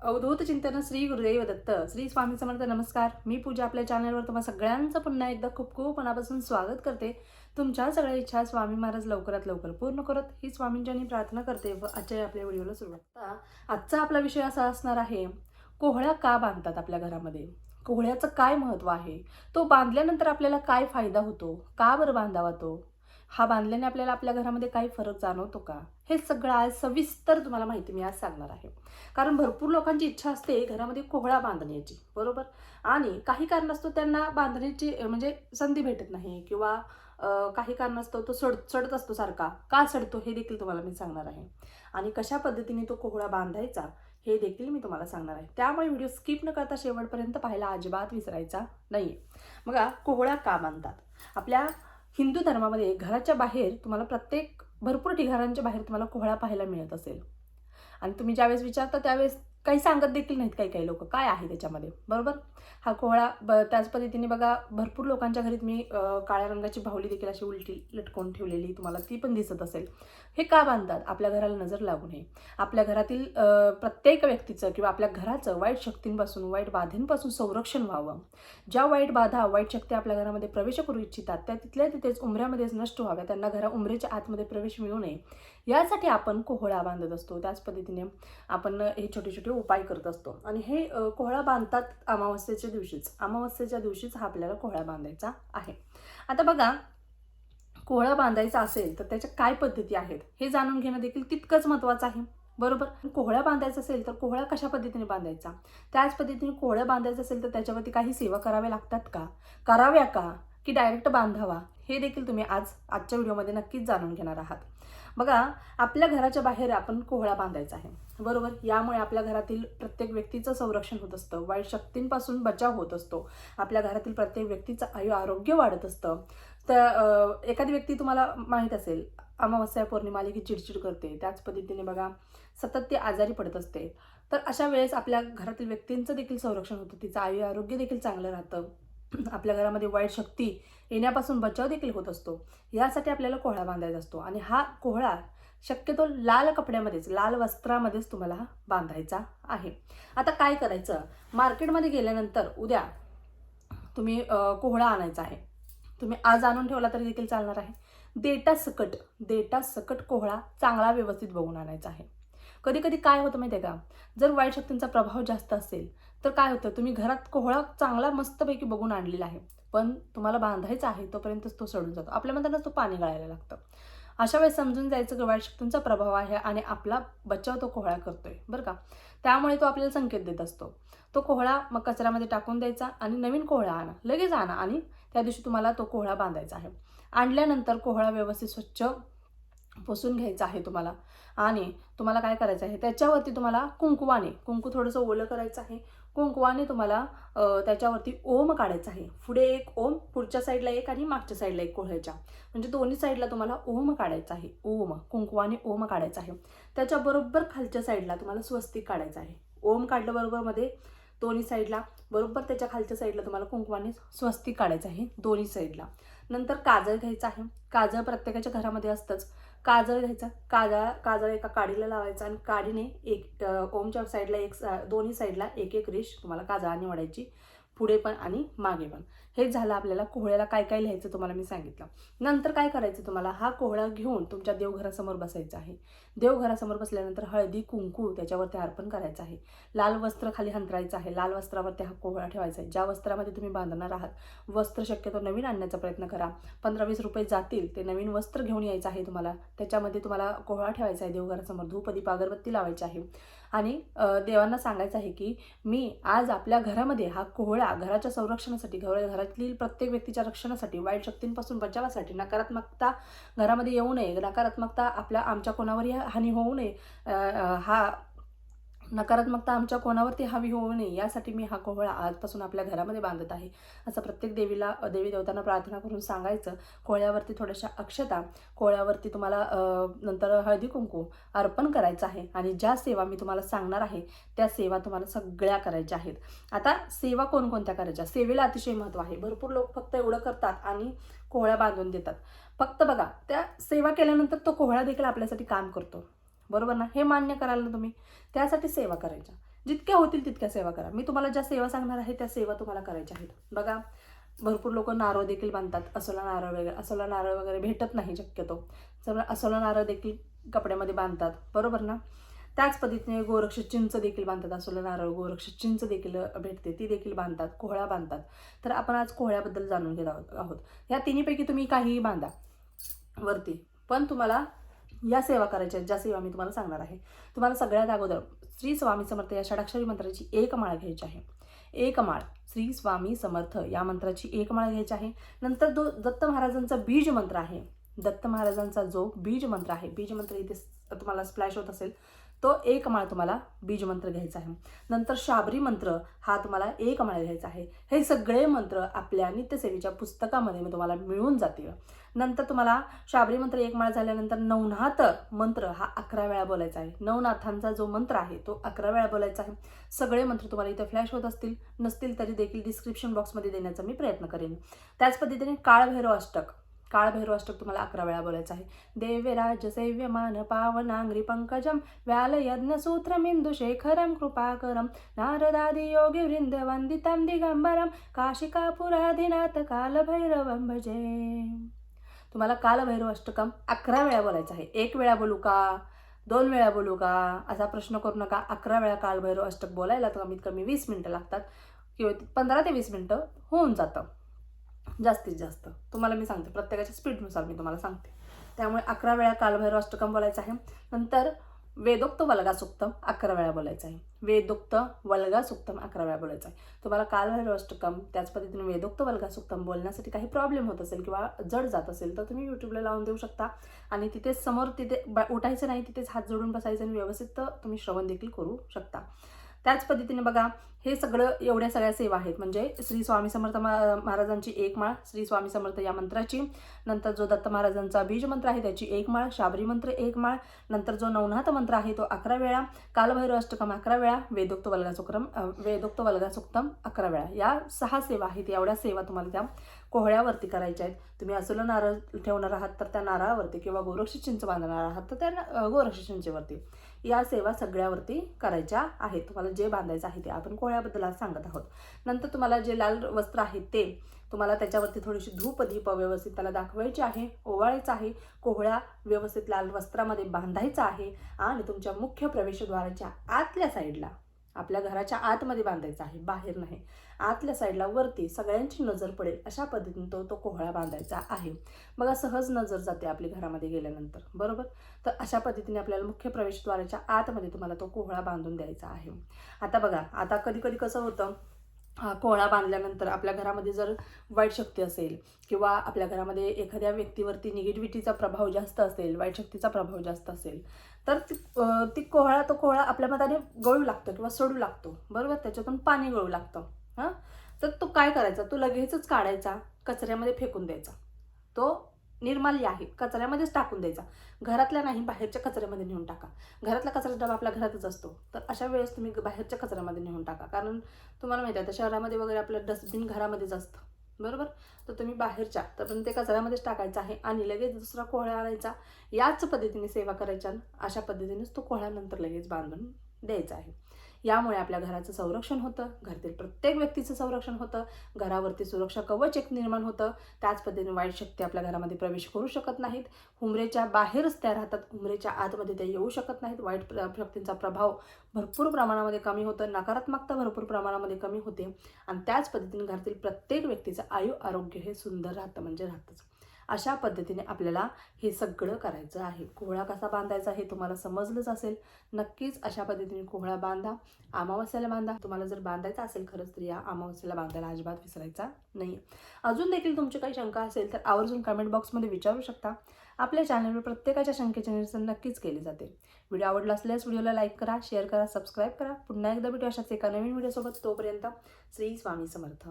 अवधूत चिंतन श्री गुरुदेव दत्त श्री स्वामी समर्थ. नमस्कार. मी पूजा आपल्या चॅनलवर तुम्हा सगळ्यांचं पुन्हा एकदा खूप खूप मनापासून स्वागत करते. तुमच्या सगळ्या इच्छा स्वामी महाराज लवकरात लवकर पूर्ण करत ही स्वामींच्यांनी प्रार्थना करते व आजच्या आपल्या व्हिडिओला सुरुवात. आजचा आपला विषय असा असणार आहे, कोहळा का बांधतात आपल्या घरामध्ये, कोहळ्याचं काय महत्त्व आहे, तो बांधल्यानंतर आपल्याला काय फायदा होतो, का बरं बांधावा तो, हा बांधल्याने आपल्याला आपल्या घरामध्ये काही फरक जाणवतो का, हे सगळं आज सविस्तर तुम्हाला माहिती मी आज सांगणार आहे. कारण भरपूर लोकांची इच्छा असते घरामध्ये कोहळा बांधण्याची, बरोबर. आणि काही कारणास्तव त्यांना बांधण्याची म्हणजे संधी भेटत नाही किंवा काही कारणास्तव तो सडत असतो. सारखा का सडतो हे देखील तुम्हाला मी सांगणार आहे. आणि कशा पद्धतीने तो कोहळा बांधायचा हे देखील मी तुम्हाला सांगणार आहे. त्यामुळे व्हिडिओ स्किप न करता शेवटपर्यंत पाहायला अजिबात विसरायचा नाहीये. बघा, कोहळा का बांधतात. आपल्या हिंदू धर्मामध्ये घराच्या बाहेर तुम्हाला भरपूर ठिकाणांच्या बाहेर तुम्हाला कोहळा पाहायला मिळत असेल. आणि तुम्ही ज्यावेळेस विचारता त्यावेळेस काही सांगत देखील नाहीत काही लोक काय आहे त्याच्यामध्ये, बरोबर. हा कोहळा त्याच पद्धतीने बघा, भरपूर लोकांच्या घरी तुम्ही काळ्या रंगाची बाहुली देखील अशी उलटी लटकवून ठेवलेली तुम्हाला ती पण दिसत असेल. हे का बांधतात? आपल्या घराला नजर लागू नये, आपल्या घरातील प्रत्येक व्यक्तीचं किंवा आपल्या घराचं वाईट शक्तींपासून, वाईट बाधेंपासून संरक्षण व्हावं. ज्या वाईट बाधा, वाईट शक्ती आपल्या घरामध्ये प्रवेश करू इच्छितात त्या तिथल्या तिथेच उंबऱ्यामध्येच नष्ट व्हाव्या, त्यांना उंबरेच्या आतमध्ये प्रवेश मिळू नये, यासाठी आपण कोहळा बांधत असतो. त्याच पद्धतीने आपण हे छोटे छोटे उपाय करत असतो. आणि हे कोहळा बांधतात अमावस्येच्या दिवशीच हा आपल्याला कोहळा बांधायचा आहे. आता बघा, कोहळा बांधायचा असेल तर त्याच्या काय पद्धती आहेत हे जाणून घेणं देखील तितकंच महत्त्वाचं आहे, बरोबर. कोहळा बांधायचा असेल तर कोहळा कशा पद्धतीने बांधायचा, त्याच पद्धतीने कोहळा बांधायचा असेल तर त्याच्यावरती काही सेवा कराव्या लागतात का, कराव्या का, की डायरेक्ट बांधावा, हे देखील तुम्ही आजच्या व्हिडिओमध्ये नक्कीच जाणून घेणार आहात. बघा, आपल्या घराच्या बाहेर आपण कोहळा बांधायचा आहे, बरोबर. यामुळे आपल्या घरातील प्रत्येक व्यक्तीचं संरक्षण होत असतं, वाईट शक्तींपासून बचाव होत असतो, आपल्या घरातील प्रत्येक व्यक्तीचं आरोग्य वाढत असतं. तर एखादी व्यक्ती तुम्हाला माहीत असेल अमावस्या पौर्णिमा आली की चिडचिड करते, त्याच पद्धतीने बघा सतत ती आजारी पडत असते. तर अशा वेळेस आपल्या घरातील व्यक्तींचं देखील संरक्षण होतं, तिचं आरोग्य देखील चांगलं राहतं, आपल्या घरामध्ये वाईट शक्ती येण्यापासून बचाव देखील होत असतो. यासाठी आपल्याला कोहळा बांधायचा असतो. आणि हा कोहळा शक्यतो लाल कपड्यामध्येच, लाल वस्त्रामध्येच तुम्हाला बांधायचा आहे. आता काय करायचं, मार्केटमध्ये गेल्यानंतर उद्या तुम्ही कोहळा आणायचा आहे. तुम्ही आज आणून ठेवला तरी देखील चालणार आहे. देटा सकट कोहळा चांगला व्यवस्थित बघून आणायचा आहे. कधी कधी काय होतं माहिती आहे का, जर वाईट शक्तींचा प्रभाव जास्त असेल तर काय होतं, तुम्ही घरात कोहळा चांगला मस्तपैकी बघून आणलेला आहे, पण तुम्हाला बांधायचा आहे तोपर्यंतच तो सडून जातो. आपल्या म्हणतानाच तो पाणी गळायला लागतं. अशा वेळेस समजून जायचं की वाईट शक्तींचा प्रभाव आहे आणि आपला बचाव तो कोहळा करतोय, बरं का. त्यामुळे तो आपल्याला संकेत देत असतो. तो कोहळा मग कचऱ्यामध्ये टाकून द्यायचा आणि नवीन कोहळा आणा, लगेच आणा आणि त्या दिवशी तुम्हाला तो कोहळा बांधायचा आहे. आणल्यानंतर कोहळा व्यवस्थित स्वच्छ पुसून घ्यायचा आहे तुम्हाला. आणि तुम्हाला काय करायचं आहे, त्याच्यावरती तुम्हाला कुंकू थोडंसं ओलं करायचं आहे. कुंकवाने तुम्हाला त्याच्यावरती ओम काढायचा आहे. पुढे एक ओम, पुढच्या साईडला एक आणि मागच्या साईडला एक कोहळ्याच्या, म्हणजे दोन्ही साईडला तुम्हाला ओम काढायचा आहे. कुंकवाने ओम काढायचा आहे. त्याच्या बरोबर खालच्या साईडला तुम्हाला स्वस्तिक काढायचं आहे. ओम काढलं बरोबर मध्ये दोन्ही साईडला, बरोबर त्याच्या खालच्या साईडला तुम्हाला कुंकवाने स्वस्तिक काढायचं आहे दोन्ही साईडला. नंतर काजळ घ्यायचं आहे. काजळ प्रत्येकाच्या घरामध्ये असतंच. काजळ घ्यायचं, काजळ एका काडीला लावायचं आणि काडीने एक ओमच्या साईडला दोन्ही साईडला एक एक रेष तुम्हाला काजळाने ओढायची, पुढे पण आणि मागे पण. हे झालं आपल्याला कोहळ्याला काय काय लिहायचं तुम्हाला मी सांगितलं. नंतर काय करायचं, तुम्हाला हा कोहळा घेऊन तुमच्या देवघरासमोर बसायचं आहे. देवघरासमोर बसल्यानंतर हळदी कुंकू त्याच्यावरती अर्पण करायचं आहे. लाल वस्त्र खाली अंतरायचं आहे. लाल वस्त्रावरती हा कोहळा ठेवायचा आहे. ज्या वस्त्रामध्ये तुम्ही बांधणार आहात, वस्त्र शक्यतो नवीन आणण्याचा प्रयत्न करा. 15-20 रुपये जातील, ते नवीन वस्त्र घेऊन यायचं आहे तुम्हाला. त्याच्यामध्ये तुम्हाला कोहळा ठेवायचा आहे देवघरासमोर, धूपदीप अगरबत्ती लावायची आहे. आणि देवांना सांगायचं आहे की मी आज आपल्या घरामध्ये हा कोहळा घराच्या संरक्षणासाठी, घरातील प्रत्येक व्यक्तीच्या रक्षणासाठी, वाईट शक्तींपासून बचावासाठी, नकारात्मकता घरामध्ये येऊ नये, नकारात्मकता आमच्या कोणावरही हानी होऊ नये, नकारात्मकता आमच्या कोणावरती हवी होऊ नये, यासाठी मी हा कोहळा आजपासून आपल्या घरामध्ये बांधत आहे, असं प्रत्येक देवी देवतांना प्रार्थना करून सांगायचं. कोहळ्यावरती थोड्याशा अक्षता, कोहळ्यावरती तुम्हाला नंतर हळदी कुंकू अर्पण करायचं आहे. आणि ज्या सेवा मी तुम्हाला सांगणार आहे त्या सेवा तुम्हाला सगळ्या करायच्या आहेत. आता सेवा कोणकोणत्या करायच्या, सेवेला अतिशय महत्त्व आहे. भरपूर लोक फक्त एवढं करतात आणि कोहळा बांधून देतात. फक्त बघा, त्या सेवा केल्यानंतर तो कोहळा देखील आपल्यासाठी काम करतो, बरोबर ना. हे मान्य कराल ना तुम्ही, त्यासाठी सेवा करायच्या. जितक्या होतील तितक्या सेवा करा. मी तुम्हाला ज्या सेवा सांगणार आहे त्या सेवा तुम्हाला करायच्या आहेत. बघा, भरपूर लोक नारळ देखील बांधतात. असोला नारळ वगैरे भेटत नाही शक्यतो, तर असोला नारळ देखील कपड्यामध्ये बांधतात, बरोबर ना. त्याच पद्धतीने गोरक्ष चिंच देखील बांधतात. असोला नारळ, गोरक्ष चिंच देखील भेटते, ती देखील बांधतात. कोहळा बांधतात. तर आपण आज कोहळ्याबद्दल जाणून घेत आहोत. या तिन्हीपैकी तुम्ही काहीही बांधा वरती, पण तुम्हाला या सेवा करायच्या आहेत, ज्या सेवा मी तुम्हाला सांगणार आहे. तुम्हाला सगळ्यात अगोदर श्री स्वामी समर्थ या षडाक्षरी मंत्राची एक माळ घ्यायची आहे. एक माळ श्री स्वामी समर्थ या मंत्राची एक माळ घ्यायची आहे. नंतर जो दत्त महाराजांचा बीज मंत्र आहे, दत्त महाराजांचा जो बीज मंत्र आहे, बीज मंत्र इथे तुम्हाला स्प्लॅश होत असेल, तो एक माळ तुम्हाला बीज मंत्र घ्यायचा आहे. नंतर शाबरी मंत्र हा तुम्हाला एक माळ घ्यायचा आहे. हे सगळे मंत्र आपल्या नित्यसेवेच्या पुस्तकामध्ये तुम्हाला मिळून जातील. नंतर तुम्हाला शाबरी मंत्र एक माळ झाल्यानंतर नवनाथ मंत्र हा 11 वेळा बोलायचा आहे. नवनाथांचा जो मंत्र आहे तो 11 वेळा बोलायचा आहे. सगळे मंत्र तुम्हाला इथे फ्लॅश होत असतील, नसतील तरी देखील डिस्क्रिप्शन बॉक्समध्ये देण्याचा मी प्रयत्न करेन. त्याच पद्धतीने काळभैरव अष्टक तुम्हाला 11 वेळा बोलायचं आहे. देव्यराज सेव्यमान पावनांग्री पंकजम व्याल यज्ञ सूत्रमिंदु शेखरम कृपाकरम नारदादि योगी वृंद वंदितम दिगंबरम काशिकापुराधिनाथ कालभैरवं भजे. तुम्हाला कालभैरव अष्टकम 11 वेळा बोलायचं आहे. 1 वेळा बोलू का, 2 वेळा बोलू का, असा प्रश्न करू नका. 11 वेळा कालभैरव अष्टक बोलायला तर कमीत कमी 20 मिनिटं लागतात, किंवा 15 ते 20 मिनिटं होऊन जातं जास्तीत जास्त. तुम्हाला मी सांगते, प्रत्येकाच्या स्पीडनुसार मी तुम्हाला सांगते. त्यामुळे 11 वेळा कालभैरव अष्टकम बोलायचं आहे. नंतर वेदोक्त वल्गा सुक्तम 11 वेळा बोलायचं आहे. वेदोक्त वल्गा सुक्तम 11 वेळा बोलायचं आहे. तुम्हाला कालभैरव अष्टकम त्याच पद्धतीने वेदोक्त वल्गा सुक्तम बोलण्यासाठी काही प्रॉब्लेम होत असेल किंवा जड जात असेल तर तुम्ही यूट्यूबला लावून देऊ शकता, आणि तिथेच समोर तिथे उठायचं नाही, तिथेच हात जोडून बसायचं आणि व्यवस्थित तुम्ही श्रवण देखील करू शकता. त्याच पद्धतीने बघा, हे सगळं एवढ्या सगळ्या सेवा आहेत. म्हणजे श्री स्वामी समर्थ महाराजांची एक माळ, श्री स्वामी समर्थ या मंत्राची, नंतर जो दत्त महाराजांचा बीज मंत्र आहे त्याची एक माळ, शाबरी मंत्र एक माळ, नंतर जो नवनाथ मंत्र आहे तो 11 वेळा, कालभैरव अष्टकम 11 वेळा, वेदोक्त वल्गा सुक्तम 11 वेळा. या 6 सेवा आहेत. एवढ्या सेवा तुम्हाला त्या कोहळ्यावरती करायच्या आहेत. तुम्ही असोला नारळ ठेवणार आहात तर त्या नारळावरती, किंवा गोरक्ष चिंच बांधणार आहात तर त्या गोरक्ष चिंचेवरती, या सेवा सगळ्यावरती करायच्या आहेत. तुम्हाला जे बांधायचं आहे ते आपण कोहळ्याबद्दल आज सांगत आहोत. नंतर तुम्हाला जे लाल वस्त्र आहे ते तुम्हाला त्याच्यावरती थोडीशी धूप दीप व्यवस्थित त्याला दाखवायची आहे, ओवाळायचं आहे. कोहळा व्यवस्थित लाल वस्त्रामध्ये बांधायचा आहे आणि तुमच्या मुख्य प्रवेशद्वाराच्या आतल्या साईडला, आपल्या घराच्या आतमध्ये बांधायचा आहे, बाहेर नाही. आतल्या साईडला वरती सगळ्यांची नजर पडेल अशा पद्धतीने तो कोहळा बांधायचा आहे. बघा, सहज नजर जाते आपली घरामध्ये गेल्यानंतर, बरोबर. तर अशा पद्धतीने आपल्याला मुख्य प्रवेशद्वाराच्या आतमध्ये तुम्हाला तो कोहळा बांधून द्यायचा आहे. आता बघा, आता कधी कधी कसं होतं, कोहळा बांधल्यानंतर आपल्या घरामध्ये जर वाईट शक्ती असेल, किंवा आपल्या घरामध्ये एखाद्या व्यक्तीवरती निगेटिव्हिटीचा प्रभाव जास्त असेल, वाईट शक्तीचा प्रभाव जास्त असेल, तर तो कोहळा आपल्या मताने गळू लागतो किंवा सोडू लागतो, बरोबर. त्याच्यातून पाणी गळू लागतं. तर तो काय करायचा, तो लगेचच काढायचा, कचऱ्यामध्ये फेकून द्यायचा. तो निर्माल्य आहे, कचऱ्यामध्येच टाकून द्यायचा. घरातल्या नाही, बाहेरच्या कचऱ्यामध्ये नेऊन टाका. घरातला कचरा डबा आपल्या घरातच असतो, तर अशा वेळेस तुम्ही बाहेरच्या कचऱ्यामध्ये नेऊन टाका. कारण तुम्हाला माहिती आहे, आता शहरामध्ये वगैरे आपलं डस्टबिन घरामध्येच असतं, बरोबर. तर तुम्ही बाहेरच्या तर ते कचऱ्यामध्येच टाकायचं आहे आणि लगेच दुसरा कोहळा आणायचा. याच पद्धतीने सेवा करायच्या. अशा पद्धतीनेच तो कोहळा नंतर लगेच बांधून द्यायचा आहे. यामुळे आपल्या घराचं संरक्षण होतं, घरातील प्रत्येक व्यक्तीचं संरक्षण होतं, घरावरती सुरक्षा कवच एक निर्माण होतं. त्याच पद्धतीने वाईट शक्ती आपल्या घरामध्ये प्रवेश करू शकत नाहीत. हुमरेच्या बाहेरच त्या राहतात, हुमरेच्या आतमध्ये त्या येऊ शकत नाहीत. वाईट शक्तींचा प्रभाव भरपूर प्रमाणामध्ये कमी होतं, नकारात्मकता भरपूर प्रमाणामध्ये कमी होते, आणि त्याच पद्धतीने घरातील प्रत्येक व्यक्तीचं आरोग्य हे सुंदर राहतं, म्हणजे राहतंच. अशा पद्धतीने आपल्याला हे सगळं करायचं आहे. कोहळा कसा बांधायचा हे तुम्हाला समजलंच असेल. नक्कीच अशा पद्धतीने कोहळा बांधा. अमावस्याला बांधा. तुम्हाला जर बांधायचा असेल खरंच तर या अमावस्याला बांधायला अजिबात विसरायचा नाही. अजून देखील तुमची काही शंका असेल तर आवर्जून कमेंट बॉक्समध्ये विचारू शकता. आपल्या चॅनलवर प्रत्येकाच्या शंकेचे निरसन नक्कीच केले जाते. व्हिडिओ आवडला असल्यास व्हिडिओला लाईक करा, शेअर करा, सबस्क्राईब करा. पुन्हा एकदा भेटू अशाच एका नवीन व्हिडिओसोबत. तोपर्यंत श्री स्वामी समर्थ.